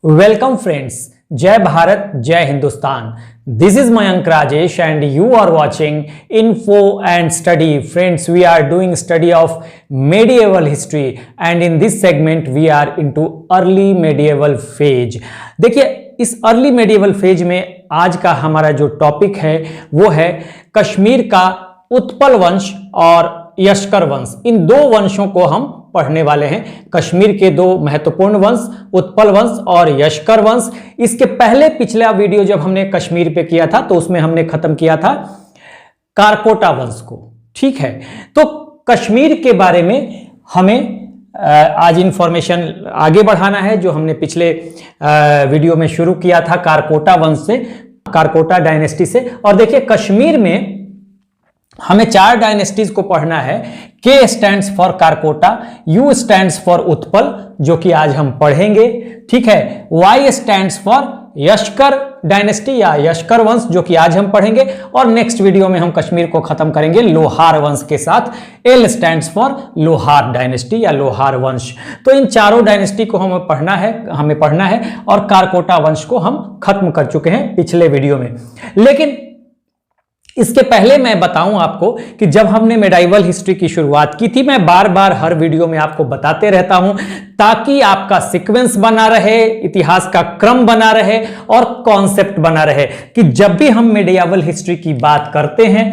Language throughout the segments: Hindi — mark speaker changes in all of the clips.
Speaker 1: Welcome friends, Jai Bharat, Jai Hindustan. This is Mayank Rajesh and you are watching Info and Study. Friends, we are doing study of medieval history and in this segment we are into early medieval phase. देखिए इस अर्ली मेडिएवल फेज में आज का हमारा जो टॉपिक है वो है कश्मीर का उत्पल वंश और यशकर वंश। इन दो वंशों को हम पढ़ने वाले हैं। कश्मीर के दो महत्वपूर्ण वंश उत्पल वंश और यशकर वंश। इसके पहले पिछला वीडियो जब हमने कश्मीर पे किया था तो उसमें हमने खत्म किया था कारकोटा वंश को। ठीक है, तो कश्मीर के बारे में हमें आज इंफॉर्मेशन आगे बढ़ाना है जो हमने पिछले वीडियो में शुरू किया था कारकोटा वंश से, कारकोटा डायनेस्टी से। और देखिए कश्मीर में हमें चार डायनेस्टीज को पढ़ना है। K stands for Karkota, U stands for Utpal जो कि आज हम पढ़ेंगे, ठीक है। वाई स्टैंड्स फॉर यशकर डायनेस्टी या यशकर वंश जो कि आज हम पढ़ेंगे और नेक्स्ट वीडियो में हम कश्मीर को खत्म करेंगे लोहार वंश के साथ। एल स्टैंड्स फॉर लोहार डायनेस्टी या लोहार वंश। तो इन चारों डायनेस्टी को हमें पढ़ना है और कारकोटा वंश को हम खत्म कर चुके हैं पिछले वीडियो में। लेकिन इसके पहले मैं बताऊं आपको कि जब हमने मेडाइवल हिस्ट्री की शुरुआत की थी, मैं बार बार हर वीडियो में आपको बताते रहता हूं ताकि आपका सीक्वेंस बना रहे, इतिहास का क्रम बना रहे और कॉन्सेप्ट बना रहे कि जब भी हम मेडिएवल हिस्ट्री की बात करते हैं,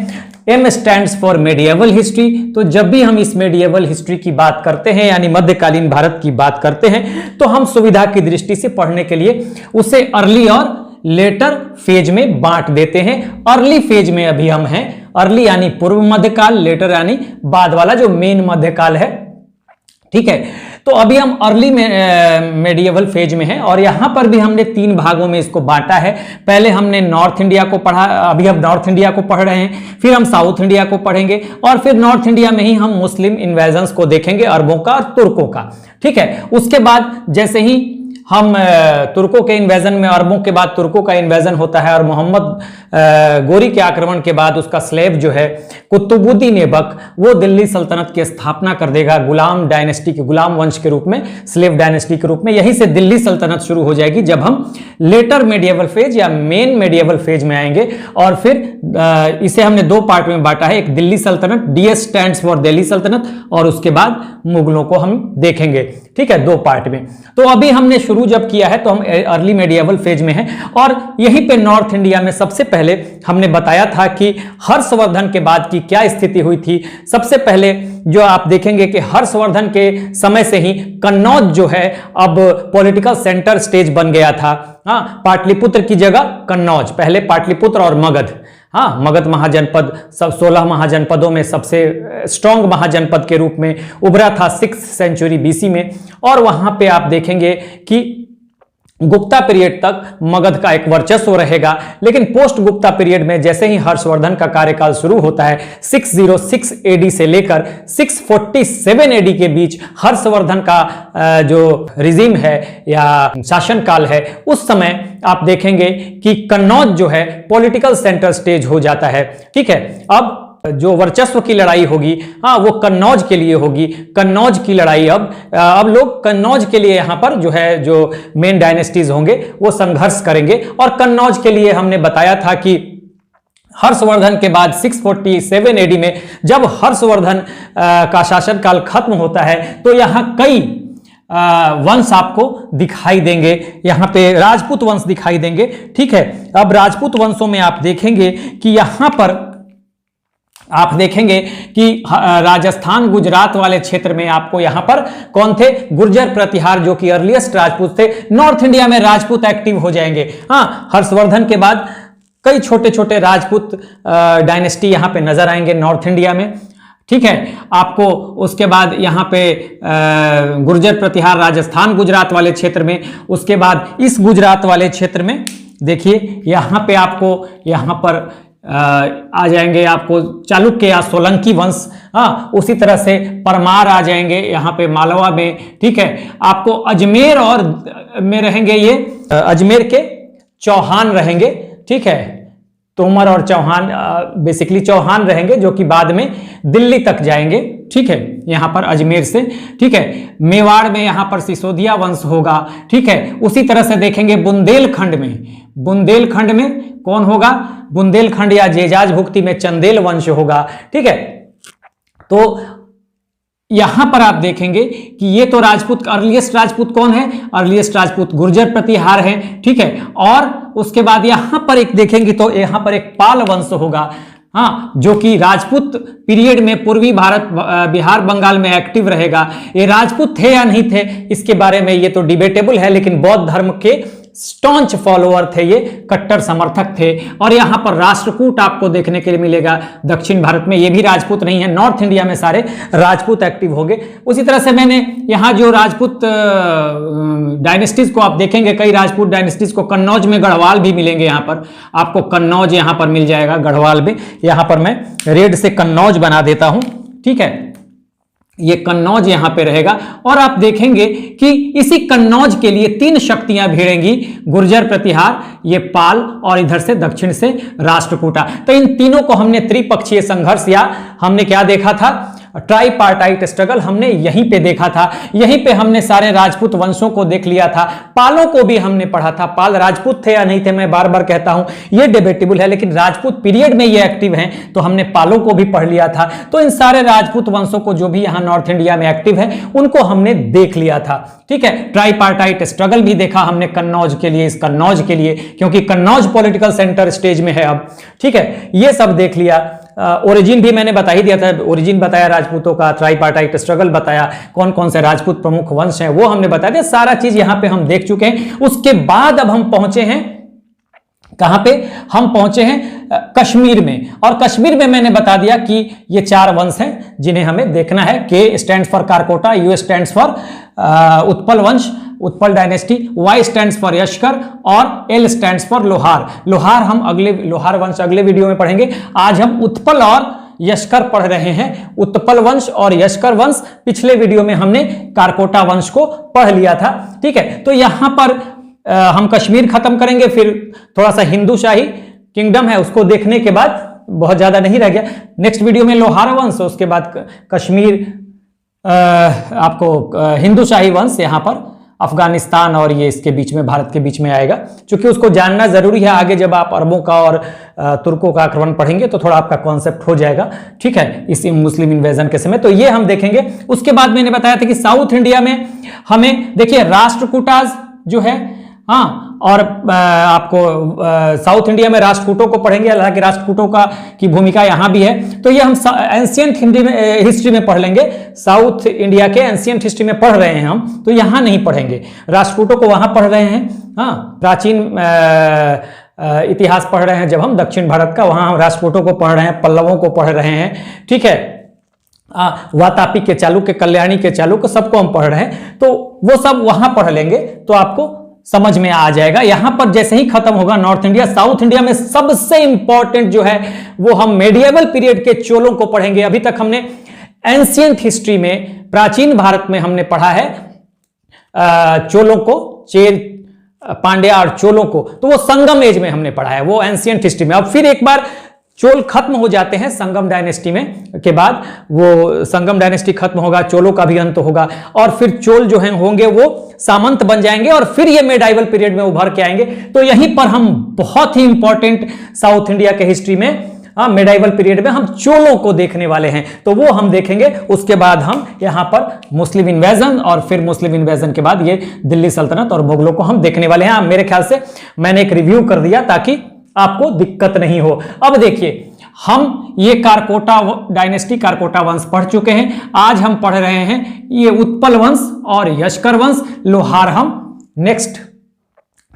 Speaker 1: M stands for medieval history, तो जब भी हम इस मेडिएवल हिस्ट्री की बात करते हैं यानी मध्यकालीन भारत की बात करते हैं तो हम सुविधा की दृष्टि से पढ़ने के लिए उसे अर्ली और लेटर फेज में बांट देते हैं। अर्ली फेज में अभी हम हैं, अर्ली यानी पूर्व मध्यकाल, लेटर यानी बाद वाला जो मेन मध्यकाल है, ठीक है। तो अभी हम अर्ली मेडिएवल फेज में हैं और यहां पर भी हमने तीन भागों में इसको बांटा है। पहले हमने नॉर्थ इंडिया को पढ़ा, अभी हम नॉर्थ इंडिया को पढ़ रहे हैं, फिर हम साउथ इंडिया को पढ़ेंगे और फिर नॉर्थ इंडिया में ही हम मुस्लिम इन्वेजन्स को देखेंगे, अरबों का और तुर्कों का, ठीक है। उसके बाद जैसे ही हम तुर्कों के इन्वेजन में, अरबों के बाद तुर्कों का इन्वेजन होता है और मोहम्मद गोरी के आक्रमण के बाद उसका स्लेव जो है कुतुबुद्दीन ऐबक, वो दिल्ली सल्तनत की स्थापना कर देगा गुलाम डायनेस्टी के, गुलाम वंश के रूप में, स्लेव डायनेस्टी के रूप में। यहीं से दिल्ली सल्तनत शुरू हो जाएगी जब हम लेटर मेडिएवल फेज या मेन मेडिएवल फेज में आएंगे। और फिर इसे हमने दो पार्ट में बांटा है, एक दिल्ली सल्तनत, डीएस स्टैंड्स फॉर दिल्ली सल्तनत, और उसके बाद मुगलों को हम देखेंगे, ठीक है, दो पार्ट में। तो अभी हमने शुरू जब किया है तो हम अर्ली मेडिएवल फेज में हैं और यहीं पे नॉर्थ इंडिया में सबसे पहले हमने बताया था कि हर्षवर्धन के बाद की क्या स्थिति हुई थी। सबसे पहले जो आप देखेंगे कि हर्षवर्धन के समय से ही कन्नौज जो है अब पॉलिटिकल सेंटर स्टेज बन गया था। हाँ, पाटलिपुत्र की जगह कन्नौज, पहले पाटलिपुत्र और मगध। हाँ, मगध महाजनपद सब 16 महाजनपदों में सबसे स्ट्रॉन्ग महाजनपद के रूप में उभरा था 6th सेंचुरी बीसी में। और वहां पे आप देखेंगे कि गुप्ता पीरियड तक मगध का एक वर्चस्व रहेगा, लेकिन पोस्ट गुप्ता पीरियड में जैसे ही हर्षवर्धन का कार्यकाल शुरू होता है 606 एडी से लेकर 647 एडी के बीच हर्षवर्धन का जो रिजीम है या शासनकाल है, उस समय आप देखेंगे कि कन्नौज जो है पॉलिटिकल सेंटर स्टेज हो जाता है, ठीक है। अब जो वर्चस्व की लड़ाई होगी, हाँ, वो कन्नौज के लिए होगी। कन्नौज की लड़ाई अब लोग कन्नौज के लिए यहाँ पर जो है जो मेन डायनेस्टीज होंगे वो संघर्ष करेंगे। और कन्नौज के लिए हमने बताया था कि हर्षवर्धन के बाद 647 एडी में जब हर्षवर्धन का शासनकाल खत्म होता है तो यहाँ कई वंश आपको दिखाई देंगे, यहाँ पे राजपूत वंश दिखाई देंगे, ठीक है। अब राजपूत वंशों में आप देखेंगे कि यहाँ पर आप देखेंगे कि राजस्थान गुजरात वाले क्षेत्र में आपको यहां पर कौन थे, गुर्जर प्रतिहार जो कि अर्लीस्ट राजपूत थे। नॉर्थ इंडिया में राजपूत एक्टिव हो जाएंगे। हाँ, हर्षवर्धन के बाद कई छोटे छोटे राजपूत डायनेस्टी यहां पे नजर आएंगे नॉर्थ इंडिया में, ठीक है। आपको उसके बाद यहाँ पे गुर्जर प्रतिहार राजस्थान गुजरात वाले क्षेत्र में, उसके बाद इस गुजरात वाले क्षेत्र में देखिए यहाँ पे आपको यहाँ पर आ जाएंगे आपको चालुक्य या सोलंकी वंश। हाँ, उसी तरह से परमार आ जाएंगे यहाँ पे मालवा में, ठीक है। आपको अजमेर और में रहेंगे, ये अजमेर के चौहान रहेंगे, ठीक है। तोमर और चौहान, बेसिकली चौहान रहेंगे जो कि बाद में दिल्ली तक जाएंगे, ठीक है, यहां पर अजमेर से, ठीक है। मेवाड़ में यहां पर सिसोदिया वंश होगा, ठीक है। उसी तरह से देखेंगे बुंदेलखंड में कौन होगा, बुंदेलखंड या जेजाज भुक्ति में चंदेल वंश होगा, ठीक है। तो यहां पर आप देखेंगे कि ये तो राजपूत, अर्लीस्ट राजपूत कौन है, अर्लीस्ट राजपूत गुर्जर प्रतिहार है, ठीक है। और उसके बाद यहां पर एक देखेंगे तो यहां पर एक पाल वंश होगा, हाँ, जो कि राजपूत पीरियड में पूर्वी भारत, बिहार, बंगाल में एक्टिव रहेगा। ये राजपूत थे या नहीं थे, इसके बारे में ये तो डिबेटेबल है, लेकिन बौद्ध धर्म के स्टॉन्च फॉलोअर थे, ये कट्टर समर्थक थे। और यहां पर राष्ट्रकूट आपको देखने के लिए मिलेगा दक्षिण भारत में, ये भी राजपूत नहीं है, नॉर्थ इंडिया में सारे राजपूत एक्टिव होंगे। उसी तरह से मैंने यहां जो राजपूत डायनेस्टीज को आप देखेंगे, कई राजपूत डायनेस्टीज को, कन्नौज में गढ़वाल भी मिलेंगे, यहां पर आपको कन्नौज यहां पर मिल जाएगा, गढ़वाल में। यहां पर मैं रेड से कन्नौज बना देता हूं, ठीक है, ये कन्नौज यहां पे रहेगा। और आप देखेंगे कि इसी कन्नौज के लिए 3 शक्तियां भिड़ेंगी, गुर्जर प्रतिहार, ये पाल, और इधर से दक्षिण से राष्ट्रकूटा। तो इन तीनों को हमने त्रिपक्षीय संघर्ष, या हमने क्या देखा था, ट्राइपार्टाइट स्ट्रगल, हमने यहीं पे देखा था। यहीं पे हमने सारे राजपूत वंशों को देख लिया था, पालों को भी हमने पढ़ा था। पाल राजपूत थे या नहीं थे, मैं बार बार कहता हूं, ये डिबेटेबल है, लेकिन राजपूत पीरियड में ये एक्टिव हैं, तो हमने पालों को भी पढ़ लिया था। तो इन सारे राजपूत वंशों को जो भी यहां नॉर्थ इंडिया में एक्टिव है, उनको हमने देख लिया था, ठीक है। ट्राइपार्टाइट स्ट्रगल भी देखा हमने कन्नौज के लिए, इस कन्नौज के लिए, क्योंकि कन्नौज पॉलिटिकल सेंटर स्टेज में है अब, ठीक है, ये सब देख लिया। ओरिजिन भी मैंने बता ही दिया था, ओरिजिन बताया राजपूतों का, ट्राइपार्टाइट स्ट्रगल बताया, कौन कौन से राजपूत प्रमुख वंश हैं वो हमने बता दिया, सारा चीज यहां पे हम देख चुके हैं। उसके बाद अब हम पहुंचे हैं कहां पे, हम पहुंचे हैं कश्मीर में। और कश्मीर में मैंने बता दिया कि ये 4 वंश हैं जिन्हें हमें देखना है। K stands for Karkota, U stands for Utpal वंश, Utpal dynasty, Y stands for Yashkar, और एल स्टैंड्स फॉर लोहार। लोहार हम लोहार वंश अगले वीडियो में पढ़ेंगे। आज हम उत्पल और यशकर पढ़ रहे हैं। उत्पल वंश और यशकर वंश, पिछले वीडियो में हमने कारकोटा वंश को पढ़ लिया था, ठीक है। तो यहां पर हम कश्मीर खत्म करेंगे, फिर थोड़ा सा हिंदू शाही किंगडम है उसको देखने के बाद, बहुत ज्यादा नहीं रह गया। नेक्स्ट वीडियो में लोहार वंश, उसके बाद कश्मीर, आपको हिंदू शाही वंश यहां पर अफगानिस्तान और ये इसके बीच में, भारत के बीच में आएगा, क्योंकि उसको जानना जरूरी है। आगे जब आप अरबों का और तुर्कों का आक्रमण पढ़ेंगे तो थोड़ा आपका कॉन्सेप्ट हो जाएगा, ठीक है, इस मुस्लिम इन्वेजन के समय। तो ये हम देखेंगे। उसके बाद मैंने बताया था कि साउथ इंडिया में हमें, देखिए, राष्ट्रकूटाज जो है, हाँ, और आपको साउथ इंडिया में राष्ट्रकूटों को पढ़ेंगे, हालांकि राष्ट्रकूटों की भूमिका यहां भी है। तो ये हम एंशियंट हिस्ट्री में पढ़ लेंगे। साउथ इंडिया के एंशियंट हिस्ट्री में पढ़ रहे हैं हम, तो यहां नहीं पढ़ेंगे, राष्ट्रकूटों को वहां पढ़ रहे हैं। हाँ, प्राचीन इतिहास पढ़ रहे हैं जब हम दक्षिण भारत का, वहां हम राष्ट्रकूटों को पढ़ रहे हैं, पल्लवों को पढ़ रहे हैं, ठीक है, वातापी के चालुक्य, कल्याणी के चालुक्य, सबको हम पढ़ रहे हैं। तो वो सब वहां पढ़ लेंगे तो आपको समझ में आ जाएगा। यहां पर जैसे ही खत्म होगा नॉर्थ इंडिया, साउथ इंडिया में सबसे इंपॉर्टेंट जो है वो हम मेडिएवल पीरियड के चोलों को पढ़ेंगे। अभी तक हमने एंशियंट हिस्ट्री में, प्राचीन भारत में हमने पढ़ा है चोलों को, चेर, पांड्या और चोलों को, तो वो संगम एज में हमने पढ़ा है, वो एंशियंट हिस्ट्री में। अब फिर एक बार चोल खत्म हो जाते हैं संगम डायनेस्टी में के बाद, वो संगम डायनेस्टी खत्म होगा, चोलों का भी अंत होगा, और फिर चोल जो हैं होंगे वो सामंत बन जाएंगे, और फिर ये मेडाइवल पीरियड में उभर के आएंगे। तो यहीं पर हम बहुत ही इंपॉर्टेंट साउथ इंडिया के हिस्ट्री में, मेडाइवल पीरियड में हम चोलों को देखने वाले हैं, तो वो हम देखेंगे। उसके बाद हम यहां पर मुस्लिम इन्वेजन, और फिर मुस्लिम इन्वेजन के बाद ये दिल्ली सल्तनत और मुगलों को हम देखने वाले हैं। मेरे ख्याल से मैंने एक रिव्यू कर दिया ताकि आपको दिक्कत नहीं हो। अब देखिए, हम ये कारकोटा डायनेस्टी, कारकोटा वंश पढ़ चुके हैं। आज हम पढ़ रहे हैं ये उत्पल वंश और यशकर वंश, लोहार हम नेक्स्ट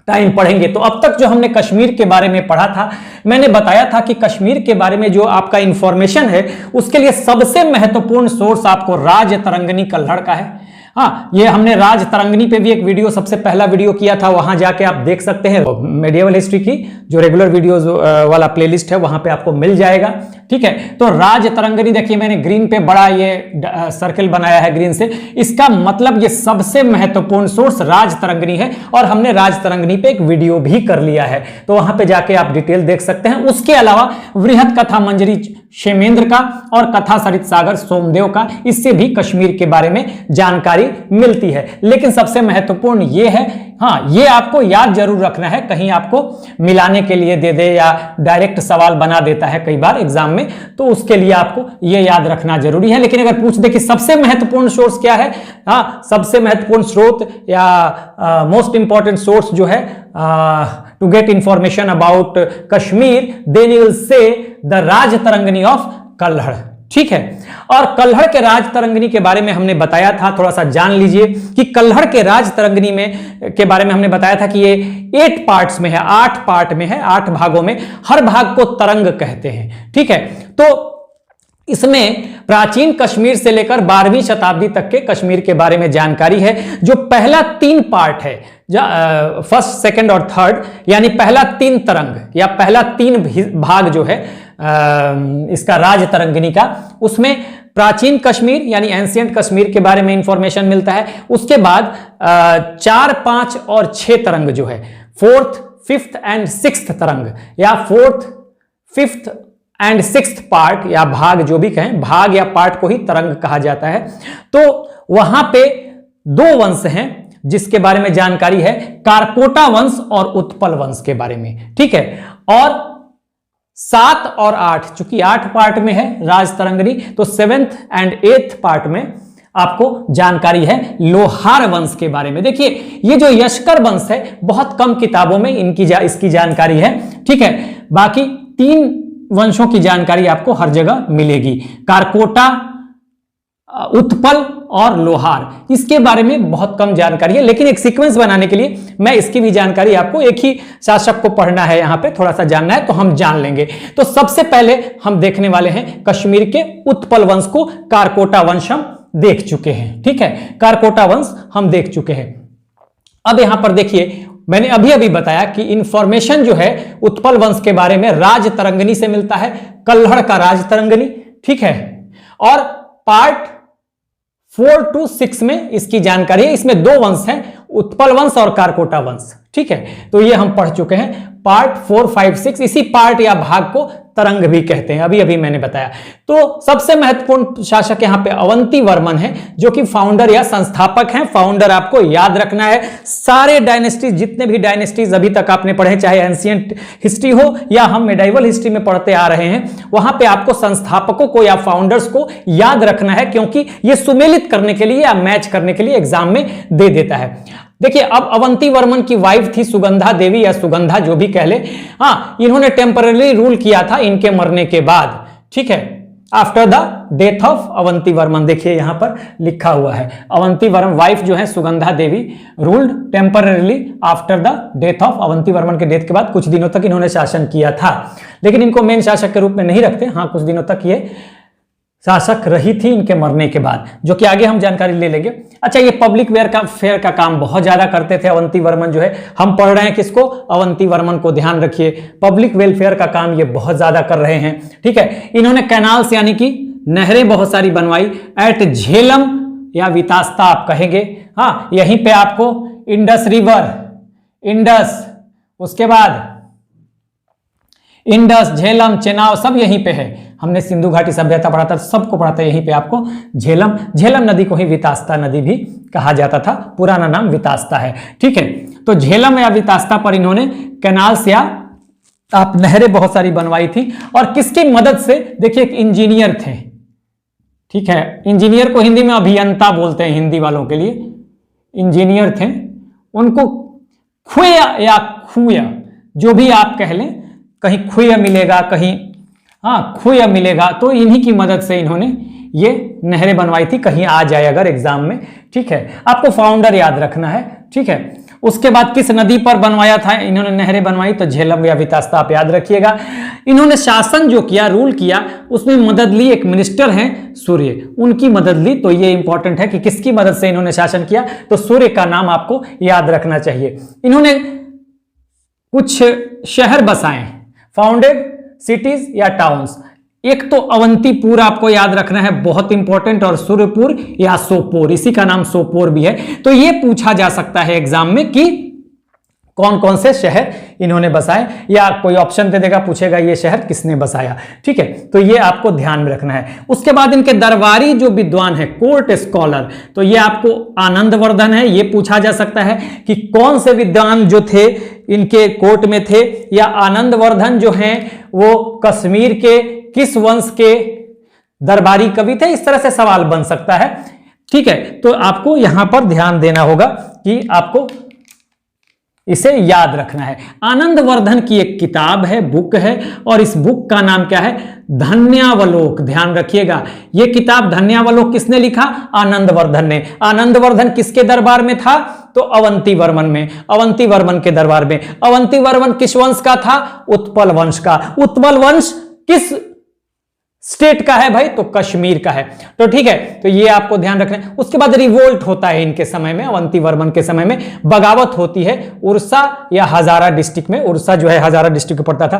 Speaker 1: टाइम पढ़ेंगे। तो अब तक जो हमने कश्मीर के बारे में पढ़ा था, मैंने बताया था कि कश्मीर के बारे में जो आपका इंफॉर्मेशन है, उसके लिए सबसे महत्वपूर्ण सोर्स आपको राज तरंगिणी कल्हड़ का है। हाँ, ये हमने राज तरंगिणी पे भी एक वीडियो, सबसे पहला वीडियो किया था, वहां जाके आप देख सकते हैं। मेडिएवल हिस्ट्री की जो रेगुलर वीडियोस वाला प्लेलिस्ट है वहां पे आपको मिल जाएगा, ठीक है। तो राज तरंगिणी देखिए, मैंने ग्रीन पे बड़ा ये सर्कल बनाया है ग्रीन से, इसका मतलब ये सबसे महत्वपूर्ण सोर्स राज तरंगिणी है, और हमने राज तरंगिणी पे एक वीडियो भी कर लिया है, तो वहां पे जाके आप डिटेल देख सकते हैं। उसके अलावा वृहत कथा मंजरी क्षेमेंद्र का और कथा सरित सागर सोमदेव का। इससे भी कश्मीर के बारे में जानकारी मिलती है। लेकिन सबसे महत्वपूर्ण ये है, हाँ ये आपको याद जरूर रखना है, कहीं आपको मिलाने के लिए दे दे या डायरेक्ट सवाल बना देता है कई बार एग्जाम में, तो उसके लिए आपको ये याद रखना जरूरी है। लेकिन अगर पूछ दे कि सबसे महत्वपूर्ण सोर्स क्या है, हाँ सबसे महत्वपूर्ण स्रोत या मोस्ट इंपॉर्टेंट सोर्स जो है to get information about Kashmir, then you will say the Rajtarangini of Kalhana. ठीक है, और कल्हड़ के राज तरंगिणी के बारे में हमने बताया था, थोड़ा सा जान लीजिए कि कल्हड़ के राज तरंगिणी में के बारे में हमने बताया था कि ये 8 पार्ट्स में है, 8 पार्ट में है, 8 भागों में, हर भाग को तरंग कहते हैं। ठीक है, तो इसमें प्राचीन कश्मीर से लेकर 12वीं शताब्दी तक के कश्मीर के बारे में जानकारी है। जो पहला 3 पार्ट है, फर्स्ट, सेकंड और थर्ड, यानी पहला 3 तरंग या पहला 3 भाग जो है इसका राज तरंगिणी का, उसमें प्राचीन कश्मीर यानी एंशिएंट कश्मीर के बारे में इंफॉर्मेशन मिलता है। उसके बाद 4, 5 और 6 तरंग जो है, 4th, 5th एंड 6th तरंग या 4th, 5th and 6th part या भाग जो भी कहें, भाग या पार्ट को ही तरंग कहा जाता है। तो वहां पे 2 वंश हैं जिसके बारे में जानकारी है, कारकोटा वंश और उत्पल वंश के बारे में। ठीक है, और 7 और 8, चूंकि 8 पार्ट में है राज तरंगिणी, तो 7th एंड 8th पार्ट में आपको जानकारी है लोहार वंश के बारे में। देखिए ये जो यशकर वंश है, बहुत कम किताबों में इसकी जानकारी है। ठीक है, बाकी 3 वंशों की जानकारी आपको हर जगह मिलेगी, कारकोटा, उत्पल और लोहार, इसके बारे में बहुत कम जानकारी है। लेकिन एक सीक्वेंस बनाने के लिए मैं इसकी भी जानकारी, आपको एक ही शासक को पढ़ना है, यहां पे थोड़ा सा जानना है तो हम जान लेंगे। तो सबसे पहले हम देखने वाले हैं कश्मीर के उत्पल वंश को, कारकोटा वंश हम देख चुके हैं। ठीक है, कारकोटा वंश हम देख चुके हैं। अब यहां पर देखिए, मैंने अभी अभी बताया कि इंफॉर्मेशन जो है उत्पल वंश के बारे में राज तरंगिणी से मिलता है, कल्हड़ का राज तरंगिणी। ठीक है, और पार्ट 4 to 6 में इसकी जानकारी है। इसमें 2 वंश हैं, उत्पल वंश और कारकोटा वंश। ठीक है, तो ये हम पढ़ चुके हैं। पार्ट 4, 5, 6, इसी पार्ट या भाग को तरंग भी कहते हैं, अभी अभी मैंने बताया। तो सबसे महत्वपूर्ण शासक यहाँ पे अवंती वर्मन है, जो कि फाउंडर या संस्थापक हैं। फाउंडर आपको याद रखना है, सारे डायनेस्टीज, जितने भी डायनेस्टीज अभी तक आपने पढ़े, चाहे एंशिएंट हिस्ट्री हो या हम मेडाइवल हिस्ट्री में पढ़ते आ रहे हैं, वहां पे आपको संस्थापकों को या फाउंडर्स को याद रखना है, क्योंकि ये सुमेलित करने के लिए या मैच करने के लिए एग्जाम में दे देता है। देखिए, अब अवंती वर्मन की वाइफ थी सुगंधा देवी या सुगंधा, जो भी कह ले। हाँ, इन्होंने टेम्पररी रूल किया था इनके मरने के बाद। ठीक है, after the death of Avanti Varman, देखिए यहां पर लिखा हुआ है, अवंती वर्मन वाइफ जो है Sugandha Devi ruled temporarily after the death of, Avanti Varman के डेथ के बाद कुछ दिनों तक इन्होंने शासन किया था। लेकिन इनको मेन शासक के रूप में नहीं रखते, हाँ कुछ दिनों तक ये शासक रही थी इनके मरने के बाद, जो कि आगे हम जानकारी ले लेंगे। अच्छा, ये पब्लिक फेयर का काम बहुत ज्यादा करते थे अवंती वर्मन जो है। हम पढ़ रहे हैं किसको? अवंती वर्मन को, ध्यान रखिए, पब्लिक वेलफेयर का काम ये बहुत ज्यादा कर रहे हैं। ठीक है, इन्होंने कैनाल्स यानी कि नहरें बहुत सारी बनवाई एट झेलम या वितास्ता आप कहेंगे। हाँ, यहीं पे आपको इंडस रिवर, इंडस, उसके बाद इंडस, झेलम, चेनाब सब यहीं पे है। हमने सिंधु घाटी सभ्यता पढ़ा था, सबको पढ़ा था यहीं पे आपको झेलम नदी को ही वितास्ता नदी भी कहा जाता था, पुराना नाम वितास्ता है। ठीक है, तो झेलम या वितास्ता पर इन्होंने कैनाल्स या आप नहरें बहुत सारी बनवाई थी। और किसकी मदद से? देखिए, एक इंजीनियर थे। ठीक है, इंजीनियर को हिंदी में अभियंता बोलते हैं, हिंदी वालों के लिए इंजीनियर थे। उनको खुया या खुया, जो भी आप कह लें, कहीं खुया मिलेगा, कहीं हाँ खुया मिलेगा, तो इन्हीं की मदद से इन्होंने ये नहरें बनवाई थी, कहीं आ जाए अगर एग्जाम में। ठीक है, आपको फाउंडर याद रखना है। ठीक है, उसके बाद किस नदी पर बनवाया था इन्होंने नहरें बनवाई? तो झेलम या वितास्ता आप याद रखिएगा। इन्होंने शासन जो किया, रूल किया, उसमें मदद ली, एक मिनिस्टर हैं सूर्य, उनकी मदद ली। तो ये इंपॉर्टेंट है कि किसकी मदद से इन्होंने शासन किया, तो सूर्य का नाम आपको याद रखना चाहिए। इन्होंने कुछ शहर बसाए, फाउंडेड सिटीज या टाउन्स। एक तो अवंतीपुर आपको याद रखना है, बहुत इंपॉर्टेंट, और सूर्यपुर या सोपोर, इसी का नाम सोपोर भी है। तो ये पूछा जा सकता है एग्जाम में कि कौन कौन से शहर इन्होंने बसाए, या कोई ऑप्शन दे देगा, पूछेगा ये शहर किसने बसाया। ठीक है, तो ये आपको ध्यान में रखना है। उसके बाद इनके दरबारी जो विद्वान है, कोर्ट स्कॉलर, तो ये आपको आनंदवर्धन है, ये पूछा जा सकता है कि कौन से विद्वान जो थे इनके कोर्ट में थे, या आनंदवर्धन जो हैं वो कश्मीर के किस वंश के दरबारी कवि थे, इस तरह से सवाल बन सकता है। ठीक है, तो आपको यहां पर ध्यान देना होगा कि आपको इसे याद रखना है। आनंदवर्धन की एक किताब है, बुक है, और इस बुक का नाम क्या है, धन्यावलोक। ध्यान रखिएगा, यह किताब धन्यावलोक किसने लिखा, आनंदवर्धन ने। आनंदवर्धन किसके दरबार में था, तो अवंती वर्मन में, अवंती वर्मन के दरबार में। अवंती वर्मन किस वंश का था, उत्पल वंश का। उत्पल वंश किस स्टेट का है भाई, तो कश्मीर का है। तो ठीक है, तो ये आपको ध्यान रखना है। उसके बाद रिवोल्ट होता है इनके समय में, अवंती वर्मन के समय में बगावत होती है उड़ीसा या हजारा डिस्ट्रिक्ट में। उड़ीसा जो है हजारा डिस्ट्रिक्ट में पड़ता था,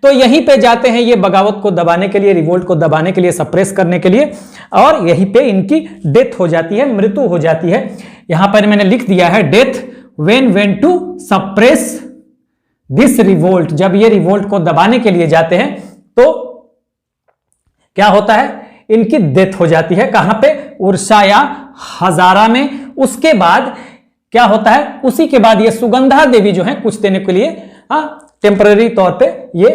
Speaker 1: तो यहीं पे जाते हैं ये बगावत को दबाने के लिए, रिवोल्ट को दबाने के लिए, सप्रेस करने के लिए, और यहीं पे इनकी डेथ हो जाती है, मृत्यु हो जाती है। यहां पर मैंने लिख दिया है, death when went to suppress this revolt. जब ये रिवोल्ट को दबाने के लिए जाते हैं तो क्या होता है, इनकी डेथ हो जाती है। कहां पे, उड़ीसा या हजारा में। उसके बाद क्या होता है, उसी के बाद ये सुगंधा देवी जो है कुछ देने के लिए टेम्पररी तौर पे ये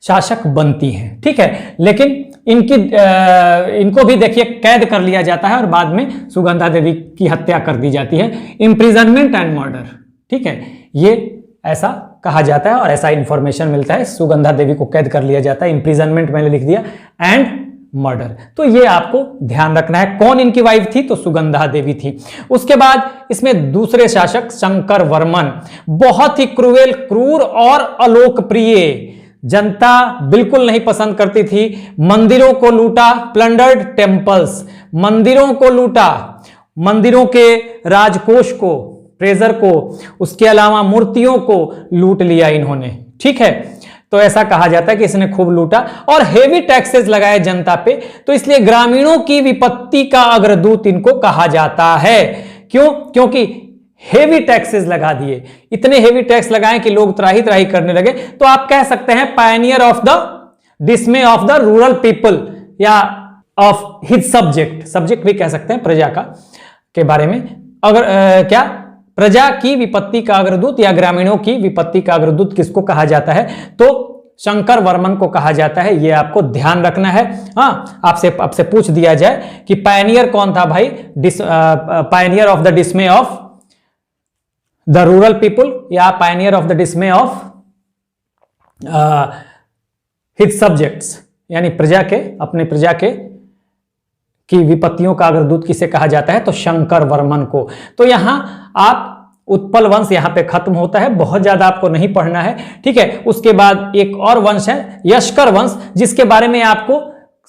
Speaker 1: शासक बनती हैं। ठीक है, लेकिन इनको भी देखिए कैद कर लिया जाता है और बाद में सुगंधा देवी की हत्या कर दी जाती है। इम्प्रिजनमेंट एंड मर्डर, ठीक है, ये ऐसा कहा जाता है और ऐसा इंफॉर्मेशन मिलता है। सुगंधा देवी को कैद कर लिया जाता है, इंप्रिजनमेंट मैंने लिख दिया, एंड मर्डर। तो ये आपको ध्यान रखना है। कौन इनकी वाइफ थी, तो सुगंधा देवी थी। उसके बाद इसमें दूसरे शासक शंकर वर्मन, बहुत ही क्रूएल, क्रूर और अलोकप्रिय, जनता बिल्कुल नहीं पसंद करती थी। मंदिरों को लूटा, प्लंडर्ड टेम्पल्स, मंदिरों को लूटा, मंदिरों के राजकोष को, ट्रेजर को, उसके अलावा मूर्तियों को लूट लिया इन्होंने। ठीक है, तो ऐसा कहा जाता है कि इसने खूब लूटा, और हेवी टैक्सेस लगाए जनता पे, तो इसलिए ग्रामीणों की विपत्ति का अग्रदूत इनको कहा जाता है। क्यों, क्योंकि हेवी टैक्सेस लगा दिए, इतने हेवी टैक्स लगाए कि लोग त्राही त्राही करने लगे। तो आप कह सकते हैं Pioneer of the dismay of the rural people, या ऑफ हिज सब्जेक्ट, सब्जेक्ट भी कह सकते हैं प्रजा का के बारे में। अगर क्या प्रजा की विपत्ति का अग्रदूत या ग्रामीणों की विपत्ति का अग्रदूत किसको कहा जाता है, तो शंकर वर्मन को कहा जाता है। ये आपको ध्यान रखना है। हाँ, आपसे पूछ दिया जाए कि पायनियर कौन था भाई, pioneer of the dismay of the rural people, या pioneer of the dismay of his subjects, यानी प्रजा के, अपने प्रजा के की विपत्तियों का अग्रदूत किसे कहा जाता है, तो शंकर वर्मन को। तो यहां आप उत्पल वंश यहां पे खत्म होता है, बहुत ज्यादा आपको नहीं पढ़ना है। ठीक है, उसके बाद एक और वंश है यशकर वंश, जिसके बारे में आपको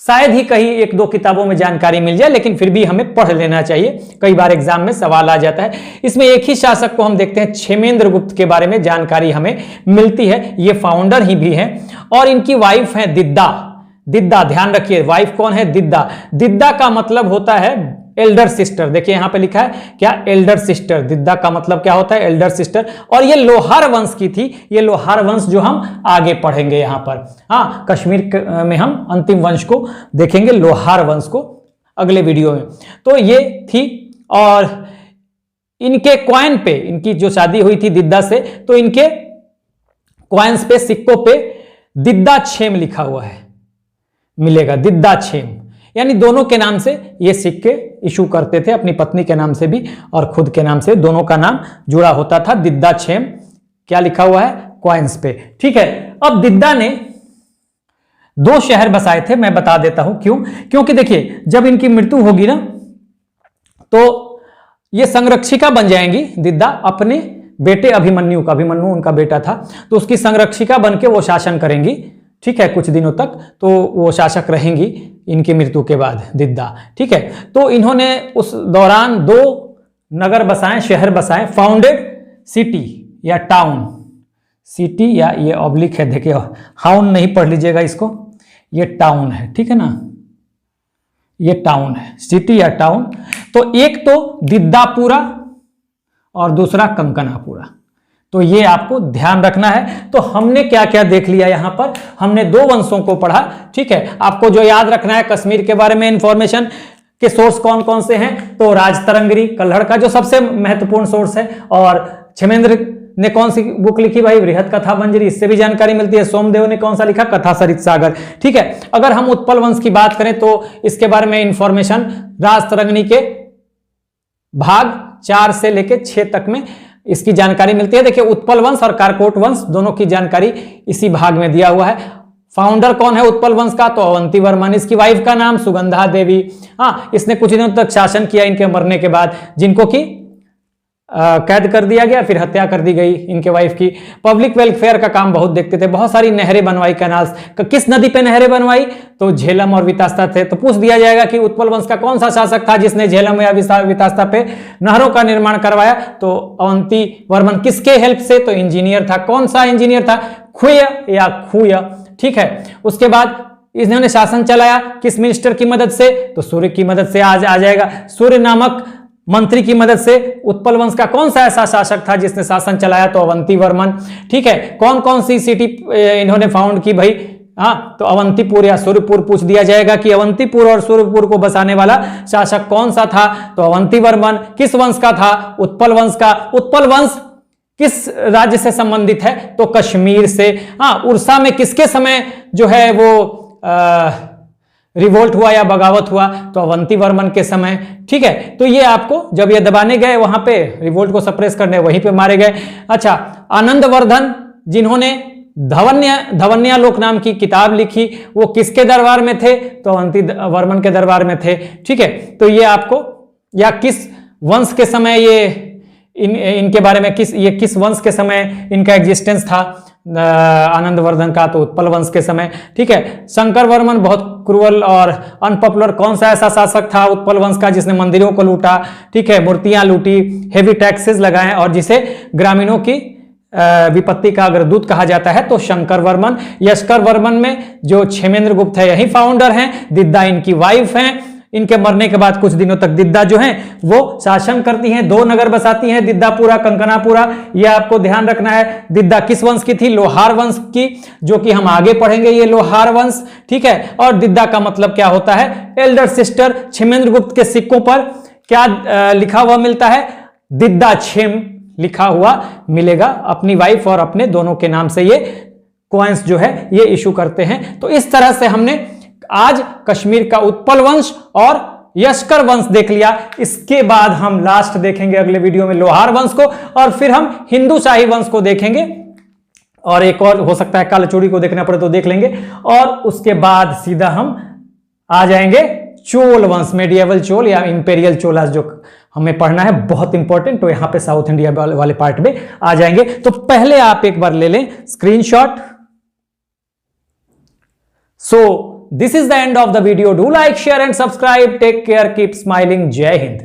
Speaker 1: शायद ही कहीं एक दो किताबों में जानकारी मिल जाए, लेकिन फिर भी हमें पढ़ लेना चाहिए, कई बार एग्जाम में सवाल आ जाता है। इसमें एक ही शासक को हम देखते हैं, क्षेमेंद्र गुप्त के बारे में जानकारी हमें मिलती है, ये फाउंडर ही भी हैं, और इनकी वाइफ है दिद्दा। दिद्दा, ध्यान रखिए, वाइफ कौन है, दिद्दा। दिद्दा का मतलब होता है एल्डर सिस्टर। देखिए यहां पे लिखा है क्या, एल्डर सिस्टर। दिद्दा का मतलब क्या होता है, एल्डर सिस्टर। और ये लोहार वंश की थी, ये लोहार वंश जो हम आगे पढ़ेंगे यहां पर। हाँ, कश्मीर में हम अंतिम वंश को देखेंगे, लोहार वंश को, अगले वीडियो में। तो ये थी, और इनके कॉइन पे, इनकी जो शादी हुई थी दिद्दा से, तो इनके कॉइन्स पे, सिक्कों पे दिद्दा छेम लिखा हुआ है, मिलेगा दिद्दा छेम, यानी दोनों के नाम से ये सिक्के इशू करते थे, अपनी पत्नी के नाम से भी और खुद के नाम से, दोनों का नाम जुड़ा होता था। दिद्दा छेम क्या लिखा हुआ है, कॉइन्स पे। ठीक है, अब दिद्दा ने 2 शहर बसाए थे, मैं बता देता हूं क्यों। क्योंकि देखिए जब इनकी मृत्यु होगी ना, तो ये संरक्षिका बन जाएंगी दिद्दा अपने बेटे अभिमन्यु का। अभिमन्यु उनका बेटा था, तो उसकी संरक्षिका बन के वो शासन करेंगी। ठीक है, कुछ दिनों तक तो वो शासक रहेंगी इनकी मृत्यु के बाद, दिद्दा। ठीक है, तो इन्होंने उस दौरान 2 नगर बसाए, शहर बसाए, फाउंडेड सिटी या टाउन, सिटी या ये ऑब्लिक है, देखिए हाउन नहीं पढ़ लीजिएगा इसको, ये टाउन है। ठीक है ना, ये टाउन है, सिटी या टाउन। तो एक तो दिद्दापुरा और दूसरा कंकनापुरा। तो ये आपको ध्यान रखना है। तो हमने क्या क्या देख लिया यहां पर, हमने 2 वंशों को पढ़ा, ठीक है। आपको जो याद रखना है कश्मीर के बारे में इंफॉर्मेशन के सोर्स कौन कौन से हैं, तो राजतरंगिणी कल्हड़ का जो सबसे महत्वपूर्ण सोर्स है, और क्षेमेंद्र ने कौन सी बुक लिखी भाई, बृहत कथा मंजरी, इससे भी जानकारी मिलती है। सोमदेव ने कौन सा लिखा, कथा सरित सागर, ठीक है। अगर हम उत्पल वंश की बात करें तो इसके बारे में इंफॉर्मेशन राजतरंगिणी के भाग 4 से लेकर 6 तक में इसकी जानकारी मिलती है। देखिए उत्पल वंश और कारकोट वंश दोनों की जानकारी इसी भाग में दिया हुआ है। फाउंडर कौन है उत्पल वंश का, तो अवंती वर्मन। इसकी वाइफ का नाम सुगंधा देवी। हाँ, इसने कुछ दिनों तक शासन किया इनके मरने के बाद, जिनको कि कैद कर दिया गया, फिर हत्या कर दी गई इनके वाइफ की। पब्लिक वेलफेयर का काम बहुत देखते थे, बहुत सारी नहरें बनवाई, कैनाल्स। किस नदी पे नहरें बनवाई, तो झेलम और वितास्ता थे। तो पूछ दिया जाएगा कि उत्पल वंश का कौन सा शासक था जिसने झेलम या वितास्ता पे नहरों का निर्माण करवाया, तो अवंती वर्मन। किसके हेल्प से, तो इंजीनियर था। कौन सा इंजीनियर था, खुय या खुय, ठीक है। उसके बाद इन्होंने शासन चलाया किस मिनिस्टर की मदद से, तो सूर्य की मदद से आ जाएगा। सूर्य नामक मंत्री की मदद से। उत्पल वंश का कौन सा ऐसा शासक था जिसने शासन चलाया, तो अवंती वर्मन, ठीक है। कौन कौन सी सिटी इन्होंने फाउंड की भाई, हाँ, तो अवंतीपुर या सूर्यपुर। पूछ दिया जाएगा कि अवंतीपुर और सूर्यपुर को बसाने वाला शासक कौन सा था, तो अवंती वर्मन। किस वंश का था, उत्पल वंश का। उत्पल वंश किस राज्य से संबंधित है, तो कश्मीर से। हाँ, उड़ीसा में किसके समय जो है वो रिवोल्ट हुआ या बगावत हुआ, तो अवंती वर्मन के समय, ठीक है। तो ये आपको जब ये दबाने गए वहां पे रिवोल्ट को सप्रेस करने, वहीं पे मारे गए। अच्छा, आनंदवर्धन जिन्होंने धवन्यालोक नाम की किताब लिखी, वो किसके दरबार में थे, तो अवंती वर्मन के दरबार में थे, ठीक है। तो ये आपको, या किस वंश के समय ये इनके बारे में, किस वंश के समय इनका एग्जिस्टेंस था आनंदवर्धन का, तो उत्पल वंश के समय, ठीक है। शंकर वर्मन बहुत क्रूअल और अनपॉपुलर कौन सा ऐसा शासक था उत्पल वंश का जिसने मंदिरों को लूटा, ठीक है, मूर्तियां लूटी, हेवी टैक्सेस लगाए, और जिसे ग्रामीणों की विपत्ति का अग्रदूत कहा जाता है, तो शंकर वर्मन। यशकर वर्मन में जो क्षेमेंद्र गुप्त है यही फाउंडर हैं, दिद्दा इनकी वाइफ हैं। इनके मरने के बाद कुछ दिनों तक दिद्दा जो हैं वो शासन करती हैं, 2 नगर बसाती हैं, दिद्दापुरा, कंकनापुरा। ये आपको ध्यान रखना है। दिद्दा किस वंश की थी, लोहार वंश की, जो कि हम आगे पढ़ेंगे, ये लोहार वंश, ठीक है। और दिद्दा का मतलब क्या होता है, एल्डर सिस्टर। क्षेमेंद्र गुप्त के सिक्कों पर क्या लिखा हुआ मिलता है, दिद्दा क्षेम लिखा हुआ मिलेगा। अपनी वाइफ और अपने दोनों के नाम से ये कॉइन्स जो है ये इशू करते हैं। तो इस तरह से हमने आज कश्मीर का उत्पल वंश और यशकर वंश देख लिया। इसके बाद हम लास्ट देखेंगे अगले वीडियो में लोहार वंश को, और फिर हम हिंदू शाही वंश को देखेंगे, और एक और हो सकता है कालचूड़ी को देखना पड़े तो देख लेंगे। और उसके बाद सीधा हम आ जाएंगे चोल वंश, मेडिएवल चोल या इंपेरियल चोलास, जो हमें पढ़ना है, बहुत इंपॉर्टेंट। तो यहां पे साउथ इंडिया वाले पार्ट में आ जाएंगे। तो पहले आप एक बार ले लें screenshot. So this is the end of the video. Do like, share and subscribe. Take care. Keep smiling. Jai Hind.